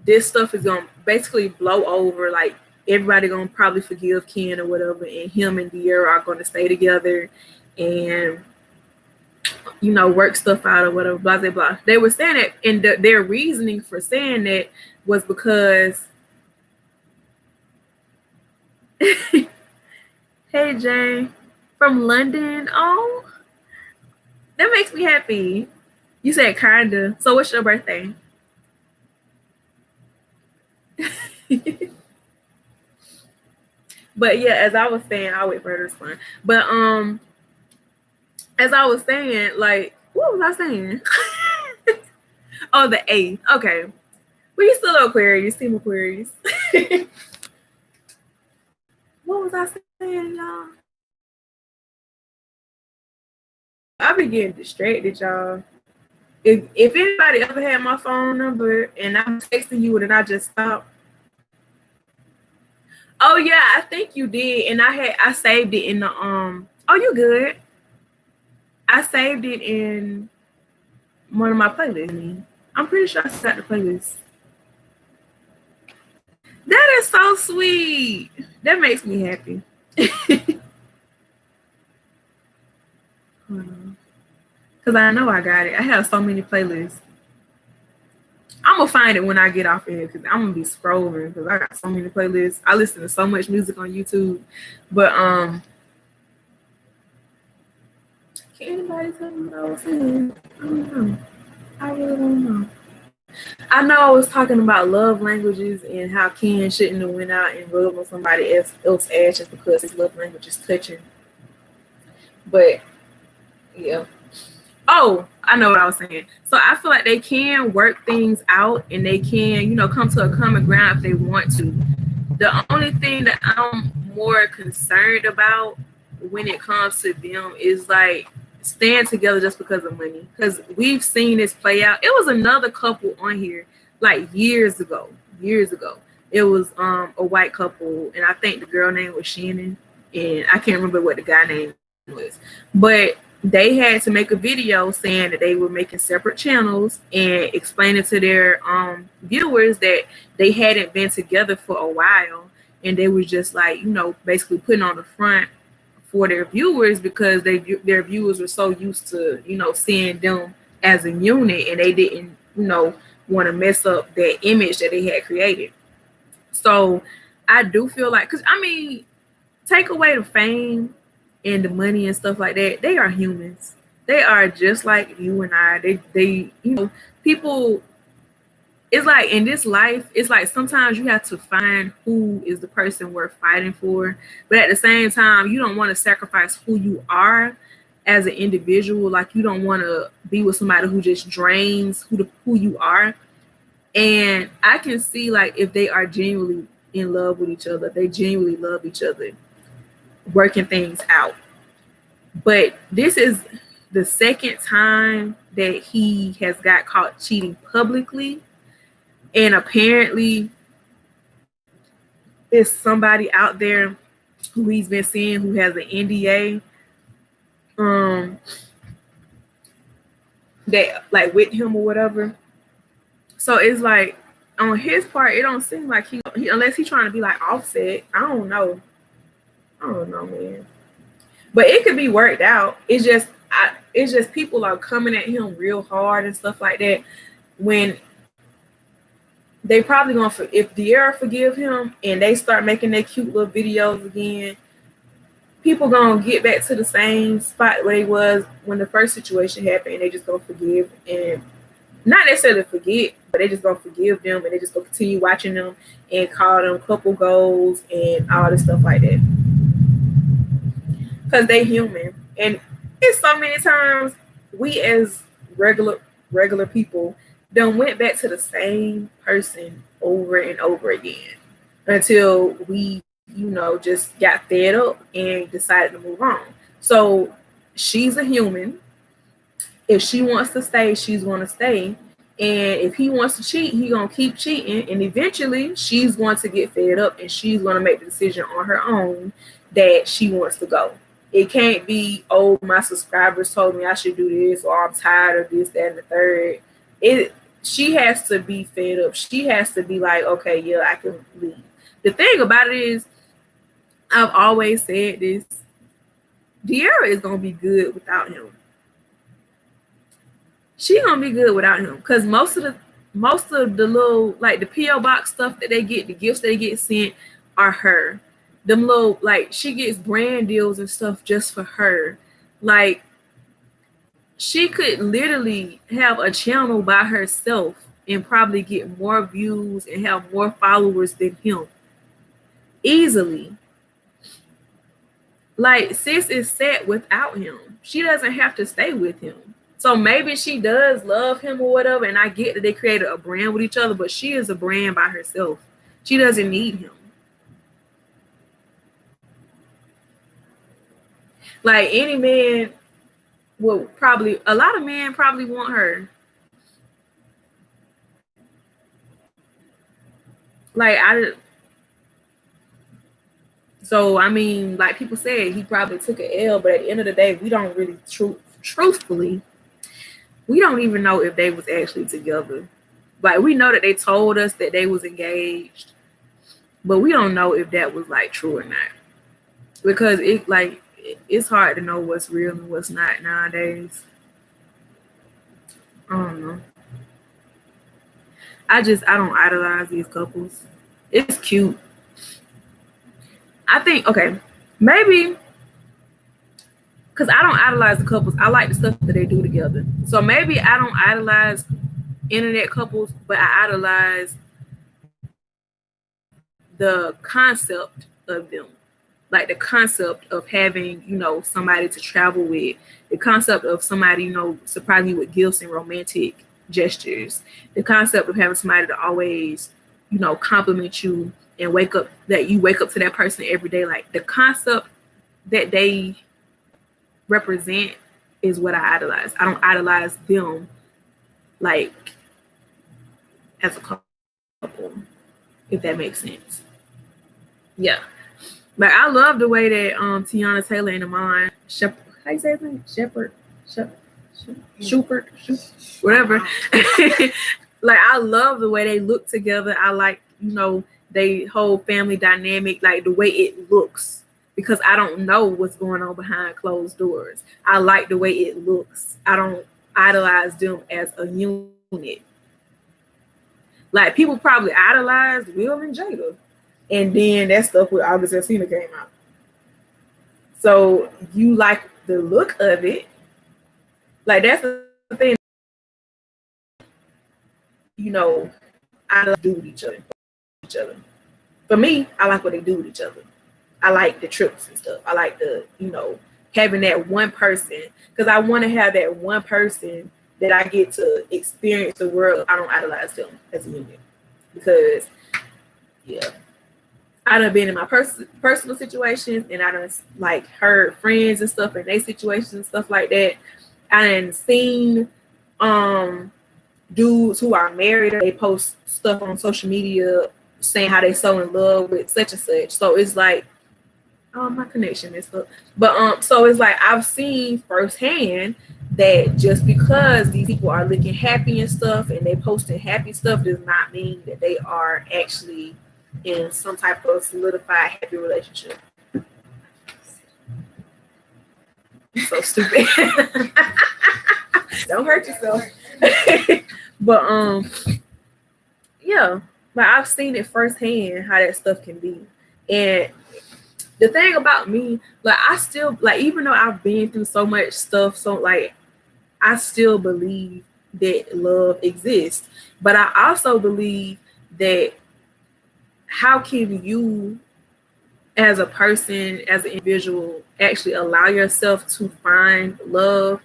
this stuff is gonna basically blow over. Like everybody gonna probably forgive Ken or whatever, and him and De'Ara are gonna stay together and work stuff out or whatever, blah blah blah. They were saying that, and their reasoning for saying that was because hey Jane from London. Oh, that makes me happy. You said kinda. So what's your birthday? But yeah, as I was saying, I'll wait for her to respond. But as I was saying, like, what was I saying? Oh, the A. Okay. Well, you still Aquarius, Team Aquarius. What was I saying, y'all? I've been getting distracted, y'all. If anybody ever had my phone number and I'm texting you and I just stopped. Oh yeah, I think you did, and I saved it in the Oh, you good? I saved it in one of my playlists. I'm pretty sure I set the playlist. That is so sweet. That makes me happy. Because I know I got it. I have so many playlists. I'm going to find it when I get off of here because I'm going to be scrolling because I got so many playlists. I listen to so much music on YouTube. But, can anybody tell me what I was saying? I don't know. I really don't know. I know I was talking about love languages and how Ken shouldn't have went out and rubbed on somebody else's ass just because his love language is touching. But, yeah. Oh, I know what I was saying. So I feel like they can work things out and they can, come to a common ground if they want to. The only thing that I'm more concerned about when it comes to them is like stand together just because of money. Because we've seen this play out. It was another couple on here like years ago. It was a white couple, and I think the girl name was Shannon, and I can't remember what the guy name was. But they had to make a video saying that they were making separate channels and explaining to their viewers that they hadn't been together for a while, and they were just like, basically putting on the front for their viewers because their viewers were so used to, you know, seeing them as a unit, and they didn't, you know, want to mess up that image that they had created. So I do feel like, because I mean, take away the fame and the money and stuff like that, they are humans. They are just like you and I. They you know, people, it's like in this life, it's like sometimes you have to find who is the person worth fighting for. But at the same time, you don't want to sacrifice who you are as an individual. Like you don't want to be with somebody who just drains who you are. And I can see like if they are genuinely in love with each other, they genuinely love each other, working things out. But this is the second time that he has got caught cheating publicly. And apparently there's somebody out there who he's been seeing who has an NDA that like with him or whatever. So it's like on his part, it don't seem like he unless he's trying to be like Offset. I don't know, man. But it could be worked out. It's just people are coming at him real hard and stuff like that. When they probably gonna, if De'Ara forgive him and they start making their cute little videos again, people gonna get back to the same spot where they was when the first situation happened, and they just gonna forgive and not necessarily forget, but they just gonna forgive them, and they just gonna continue watching them and call them couple goals and all this stuff like that. Because they human, and it's so many times we as regular people done went back to the same person over and over again until we, you know, just got fed up and decided to move on. So she's a human. If she wants to stay, she's going to stay. And if he wants to cheat, he's going to keep cheating. And eventually she's going to get fed up and she's going to make the decision on her own that she wants to go. It can't be, oh, my subscribers told me I should do this, or I'm tired of this, that, and the third. She has to be fed up. She has to be like, okay, yeah, I can leave. The thing about it is, I've always said this, De'Ara is going to be good without him. She gonna be good without him, because most of the little, like the PO box stuff that they get, the gifts they get sent are her. Them little, like, she gets brand deals and stuff just for her. Like, she could literally have a channel by herself and probably get more views and have more followers than him easily. Like, sis is set without him. She doesn't have to stay with him. So maybe she does love him or whatever, and I get that they created a brand with each other, but she is a brand by herself. She doesn't need him. Like, any man will probably, a lot of men probably want her. So I mean, like people said, he probably took an L, but at the end of the day, we don't really truthfully, we don't even know if they was actually together. Like, we know that they told us that they was engaged, but we don't know if that was like true or not, because it's hard to know what's real and what's not nowadays. I don't know. I don't idolize these couples. It's cute. I think, okay, maybe because I don't idolize the couples. I like the stuff that they do together. So maybe I don't idolize internet couples, but I idolize the concept of them. Like the concept of having, you know, somebody to travel with, the concept of somebody, you know, surprising you with gifts and romantic gestures, the concept of having somebody to always, you know, compliment you and wake up to that person every day. Like, the concept that they represent is what I idolize. I don't idolize them like as a couple, if that makes sense. Yeah. But I love the way that Teyana Taylor and Amon Shepard, how you say his name? Shepard, whatever. Like, I love the way they look together. I like, you know, they whole family dynamic, like the way it looks, because I don't know what's going on behind closed doors. I like the way it looks. I don't idolize them as a unit. Like people probably idolized Will and Jada, and then that stuff with August Alsina came out. So you like the look of it. Like that's the thing. You know, I love do with each other. For me, I like what they do with each other. I like the trips and stuff. I like the, having that one person, because I want to have that one person that I get to experience the world. I don't idolize them as a unit because, yeah, I done been in my personal situations, and I done like heard friends and stuff in their situations and stuff like that. I done seen dudes who are married, they post stuff on social media saying how they so in love with such and such. So it's like, my connection is up. But so it's like I've seen firsthand that just because these people are looking happy and stuff and they posting happy stuff does not mean that they are actually in some type of solidified happy relationship. So stupid. Don't hurt yourself. But yeah, like I've seen it firsthand how that stuff can be. And the thing about me, like I still like, even though I've been through so much stuff, so like I still believe that love exists. But I also believe that how can you as a person, as an individual, actually allow yourself to find love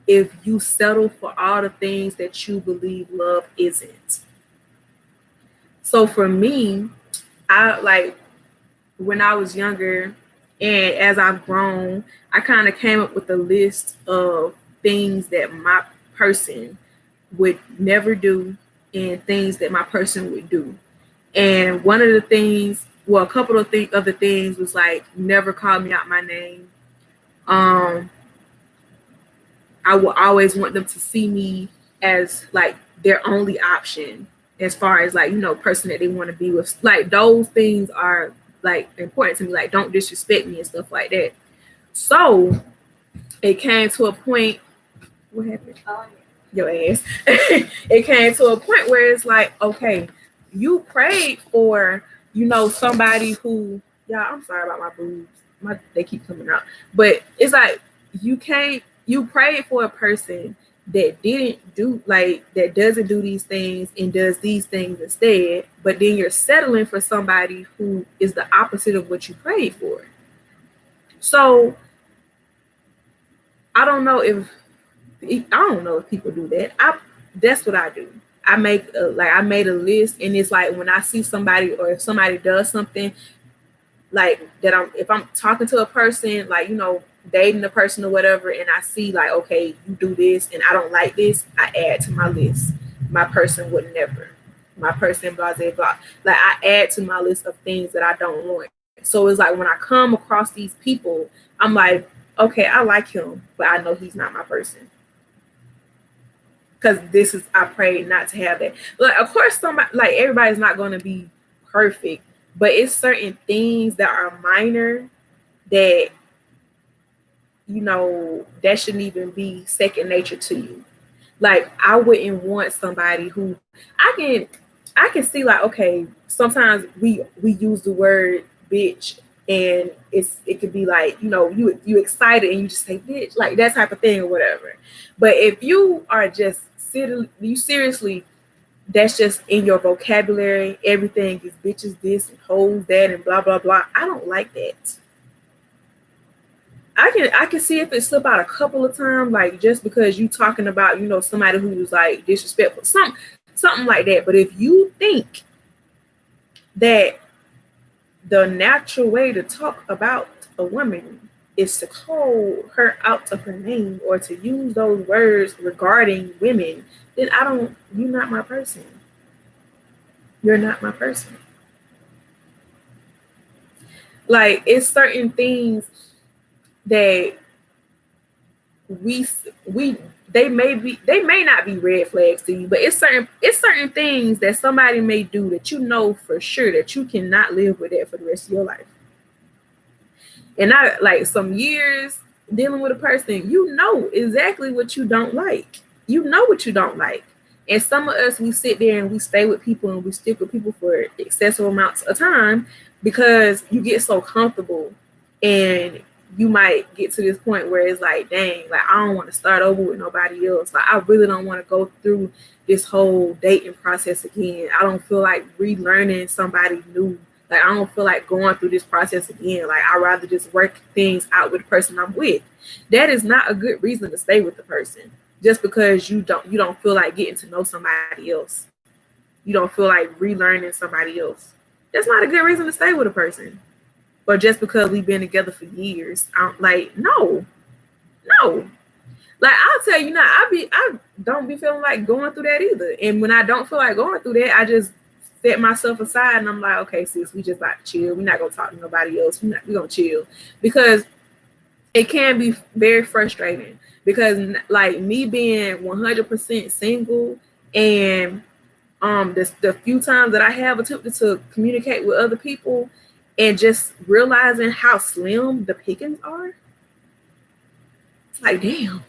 if you settle for all the things that you believe love isn't? So for me, I like when I was younger and as I've grown, I kind of came up with a list of things that my person would never do and things that my person would do. And one of the things, well, a couple of the things was like never call me out my name. I will always want them to see me as like their only option as far as like, person that they want to be with. Like those things are like important to me. Like don't disrespect me and stuff like that. So it came to a point. What happened? Your ass. It came to a point where it's like, okay, you prayed for, somebody who, I'm sorry about my boobs. They keep coming out. But it's like you prayed for a person that didn't do, like, that doesn't do these things and does these things instead, but then you're settling for somebody who is the opposite of what you prayed for. So I don't know if people do that. That's what I do. I made a list, and it's like when I see somebody or if somebody does something like that, if I'm talking to a person, like, dating a person or whatever, and I see like, okay, you do this and I don't like this, I add to my list. My person would never. My person, blah, blah, blah. Like I add to my list of things that I don't want. So it's like when I come across these people, I'm like, okay, I like him, but I know he's not my person. Because I prayed not to have that. Like, of course, everybody's not going to be perfect, but it's certain things that are minor that, that shouldn't even be second nature to you. Like, I wouldn't want somebody who I can see, like, okay, sometimes we use the word bitch, and it could be like, you excited and you just say bitch, like that type of thing or whatever. But if you are just seriously, that's just in your vocabulary, everything is bitches this and hoes that and blah blah blah. I don't like that. I can see if it slip out a couple of times, like just because you talking about, somebody who's like disrespectful, something like that. But if you think that the natural way to talk about a woman is to call her out of her name or to use those words regarding women, then you're not my person. You're not my person. Like, it's certain things that they may not be red flags to you, but it's certain things that somebody may do that for sure that you cannot live with that for the rest of your life. And I like some years dealing with a person, you know exactly what you don't like. You know what you don't like. And some of us, we sit there and we stay with people and we stick with people for excessive amounts of time because you get so comfortable, and you might get to this point where it's like, dang, like I don't want to start over with nobody else. Like I really don't want to go through this whole dating process again. I don't feel like relearning somebody new. Like I don't feel like going through this process again. Like I'd rather just work things out with the person I'm with. That is not a good reason to stay with the person. Just because you don't feel like getting to know somebody else. You don't feel like relearning somebody else. That's not a good reason to stay with a person. Or just because we've been together for years. Like, no. Like I'll tell you now, I don't be feeling like going through that either. And when I don't feel like going through that, I just set myself aside and I'm like, okay, sis, we just like chill. We're not gonna talk to nobody else. We're gonna chill. Because it can be very frustrating. Because like me being 100% single, and the few times that I have attempted to communicate with other people, and just realizing how slim the pickings are, it's like, damn,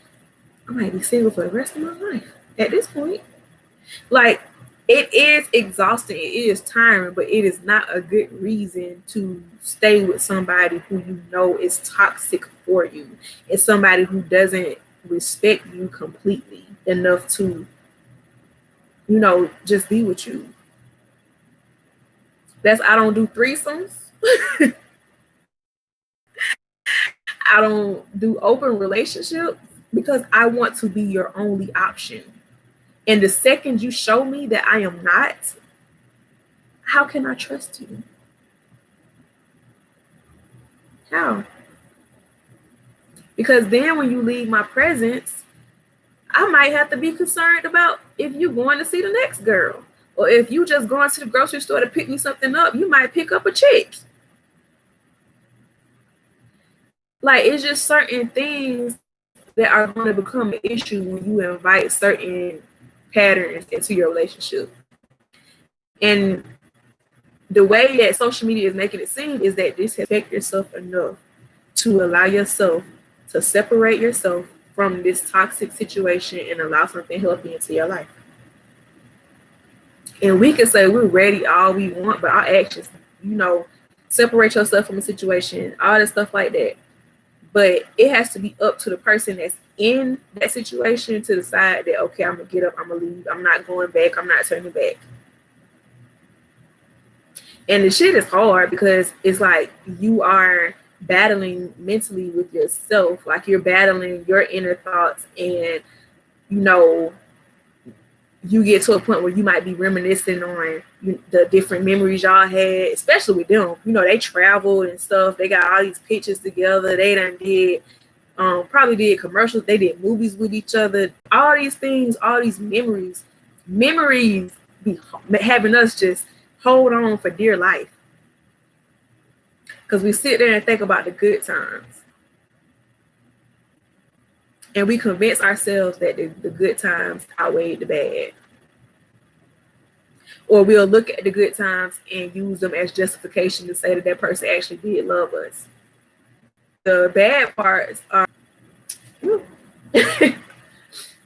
I might be single for the rest of my life at this point. Like, it is exhausting, it is tiring, but it is not a good reason to stay with somebody who you know is toxic for you. It's somebody who doesn't respect you completely enough to, just be with you. I don't do threesomes. I don't do open relationships because I want to be your only option. And the second you show me that I am not, how can I trust you? How? Because then when you leave my presence, I might have to be concerned about if you're going to see the next girl. Or if you just going to the grocery store to pick me something up, you might pick up a chick. Like, it's just certain things that are going to become an issue when you invite certain patterns into your relationship. And the way that social media is making it seem is that disrespect yourself enough to allow yourself to separate yourself from this toxic situation and allow something healthy into your life. And we can say we're ready all we want, but our actions, separate yourself from a situation, all that stuff like that. But it has to be up to the person that's in that situation to decide that, okay, I'm going to get up, I'm going to leave, I'm not going back, I'm not turning back. And the shit is hard because it's like you are battling mentally with yourself. Like you're battling your inner thoughts, and, you get to a point where you might be reminiscing on the different memories y'all had, especially with them. They traveled and stuff. They got all these pictures together. They done did, probably did commercials. They did movies with each other. All these things, all these memories be having us just hold on for dear life. Because we sit there and think about the good times. And we convince ourselves that the good times outweigh the bad. Or we'll look at the good times and use them as justification to say that person actually did love us. The bad parts are...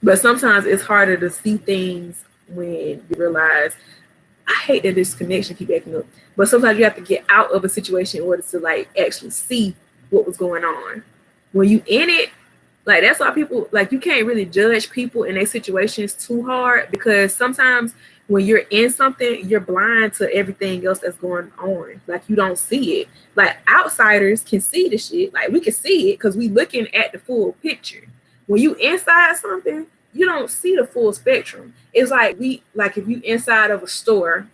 But sometimes it's harder to see things when you realize, I hate that this connection keep acting up. But sometimes you have to get out of a situation in order to actually see what was going on. When you in it, that's why people, you can't really judge people in their situations too hard, because sometimes when you're in something, you're blind to everything else that's going on. You don't see it. Outsiders can see the shit. We can see it because we looking at the full picture. When you inside something, you don't see the full spectrum. It's if you inside of a store,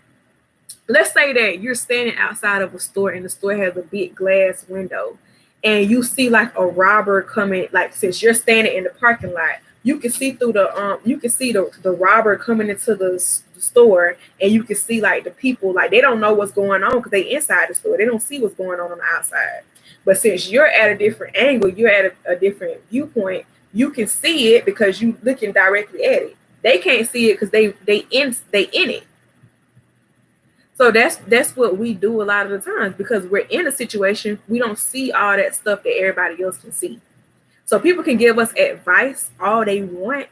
let's say that you're standing outside of a store and the store has a big glass window, and you see a robber coming, since you're standing in the parking lot, you can see through the robber coming into the store, and you can see the people, they don't know what's going on because they inside the store. They don't see what's going on the outside. But since you're at a different angle, you're at a different viewpoint, you can see it because you looking directly at it. They can't see it because they in it. So that's what we do a lot of the times, because we're in a situation, we don't see all that stuff that everybody else can see. So people can give us advice all they want,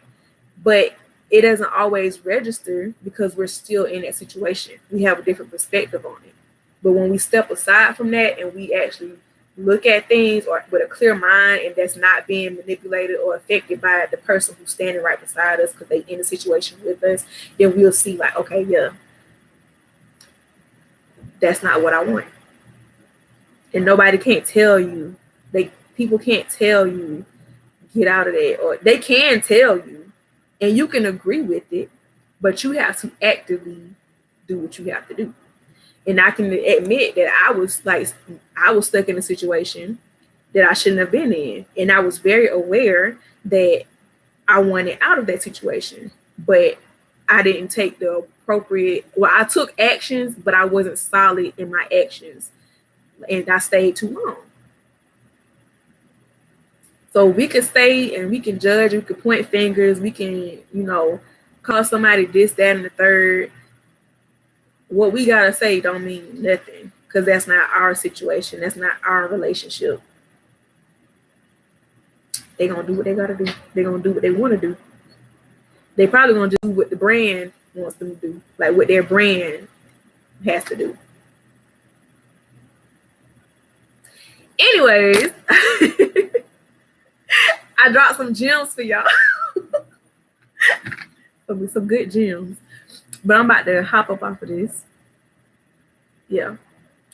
but it doesn't always register because we're still in that situation. We have a different perspective on it. But when we step aside from that and we actually look at things or with a clear mind, and that's not being manipulated or affected by the person who's standing right beside us because they in a situation with us, then we'll see like, okay, yeah, that's not what I want. And nobody can't tell you, people can't tell you get out of there, or they can tell you and you can agree with it, but you have to actively do what you have to do. And I can admit that I was stuck in a situation that I shouldn't have been in. And I was very aware that I wanted out of that situation, but I didn't take the appropriate, I took actions, but I wasn't solid in my actions. And I stayed too long. So we can stay and we can judge, we can point fingers, we can, call somebody this, that, and the third. What we gotta say don't mean nothing, because that's not our situation. That's not our relationship. They're gonna do what they gotta do. They're gonna do what they want to do. They probably gonna do what the brand wants them to do, like what their brand has to do. Anyways, I dropped some gems for y'all. Some good gems. But I'm about to hop up off of this. Yeah,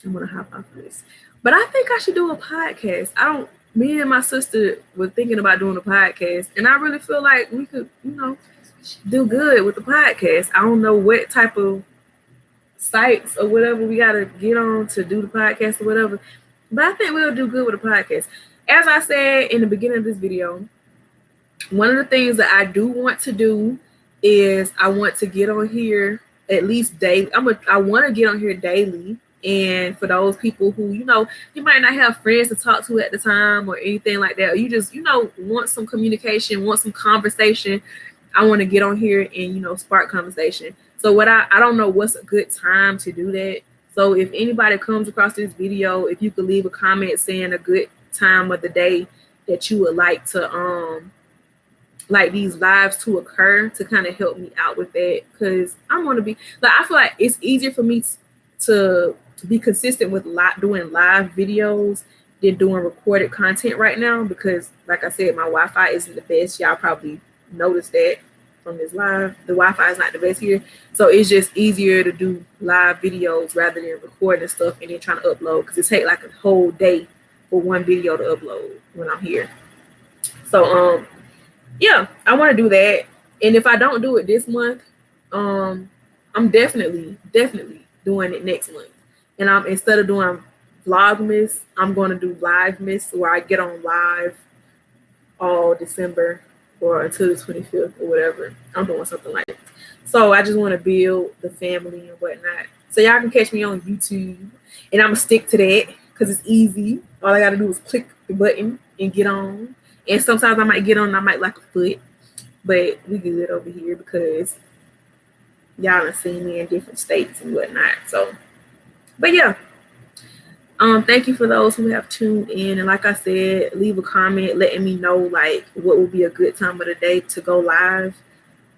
I'm gonna hop off of this. But I think I should do a podcast. Me and my sister were thinking about doing a podcast, and I really feel like we could, do good with the podcast. I don't know what type of sites or whatever we gotta get on to do the podcast or whatever, but I think we'll do good with the podcast. As I said in the beginning of this video, one of the things that I do want to do is I want to get on here at least daily. I want to get on here daily. And for those people who, you might not have friends to talk to at the time or anything like that, or you just, want some communication, want some conversation, I want to get on here and, spark conversation. So I don't know what's a good time to do that. So if anybody comes across this video, if you could leave a comment saying a good time of the day that you would like to, like these lives to occur, to kind of help me out with that, because I want to be I feel like it's easier for me to be consistent with doing live videos than doing recorded content right now, because like I said, my Wi-Fi isn't the best. Y'all probably noticed that from this live. The Wi-Fi is not the best here, so it's just easier to do live videos rather than recording stuff and then trying to upload, because it takes like a whole day for one video to upload when I'm here. So yeah, I want to do that. And if I don't do it this month, I'm definitely doing it next month. And instead of doing Vlogmas, I'm going to do Livemas, where I get on live all December or until the 25th or whatever. I'm doing something like that. So I just want to build the family and whatnot. So y'all can catch me on YouTube, and I'm going to stick to that because it's easy. All I got to do is click the button and get on. And sometimes I might get on and I might like a foot, but we good over here because y'all done seen me in different states and whatnot. So, but yeah, thank you for those who have tuned in. And like I said, leave a comment letting me know like what would be a good time of the day to go live.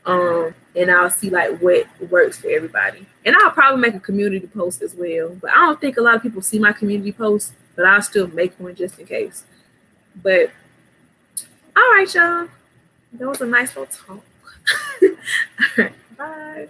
And I'll see like what works for everybody. And I'll probably make a community post as well. But I don't think a lot of people see my community posts, but I'll still make one just in case. But all right, y'all. That was a nice little talk. All right, bye.